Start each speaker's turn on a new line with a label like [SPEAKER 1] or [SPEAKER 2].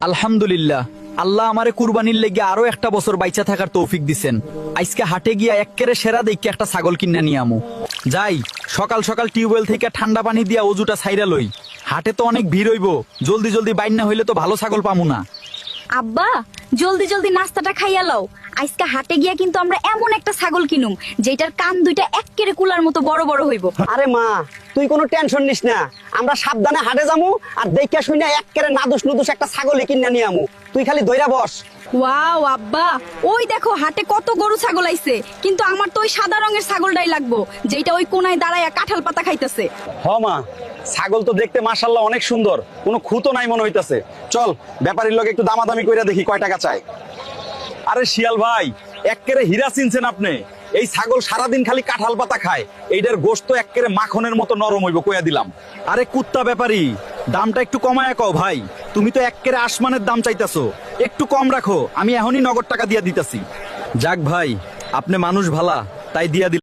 [SPEAKER 1] আলহামদুলিল্লাহ, আল্লাহ আমারে কুরবানির লেগে আরো একটা বছর বাইচা থাকার তৌফিক দিছেন। আজকে হাটে গিয়া এক্কেরে সেরা দেখে একটা ছাগল কিনা নিয়ে আমু। যাই সকাল সকাল টিউবওয়েল থেকে ঠান্ডা পানি দিয়া অজুটা ছাইরা লই। হাটে তো অনেক ভিড় হইব, জলদি জলদি বাইর না হইলে তো ভালো ছাগল পামু না।
[SPEAKER 2] আব্বা, জলদি জলদি নাস্তাটা খাইয়া লও। আজকে হাটে গিয়া কিন্তু আমরা এমন একটা ছাগল কিনুম যেটার কান দুইটা এক্কেরে কুলার মতো বড় বড় হইব।
[SPEAKER 3] আরে মা, তুই কোনো টেনশন নিস না, আমরা সাবধানে হাটে যামু আর দেখিয়া শুনে এক্কেরে নাদুস নুদুস একটা ছাগল কিনা নিয়ে আমু। তুই খালি দইরা বস।
[SPEAKER 2] ওয়াও আব্বা, ওই দেখো হাটে কত গরু ছাগল আইছে, কিন্তু আমার তো ওই সাদা রঙের ছাগলটাই লাগবো যেটা ওই কোনায় দাঁড়ায়া কাঁঠাল পাতা খাইতেছে।
[SPEAKER 4] হ মা, ছাগল তো দেখতে মাশাআল্লাহ অনেক সুন্দর, কোনো খুঁতো নাই মনে হইতাছে। চল ব্যাপারীর লগে একটু দামাদামি কইরা দেখি কয় টাকা চায়। আরে শিয়াল ভাই, এক্কেরে হীরা চিনছেন আপনি? এই ছাগল সারাদিন খালি কাঁঠাল পাতা খায়, এইটার গোশত এক্কেরে মাখনের মতো নরম হইব কইয়া দিলাম।
[SPEAKER 1] আরে কুত্তা ব্যাপারী, দামটা একটু কমায়া কও ভাই। তুমি তো এক্কেরে আসমানের দাম চাইতাছো, একটু কম রাখো, আমি এখনই নগদ টাকা দিয়া দিতাছি। যাক ভাই, আপনি মানুষ ভালা, তাই দিয়া দিলাম।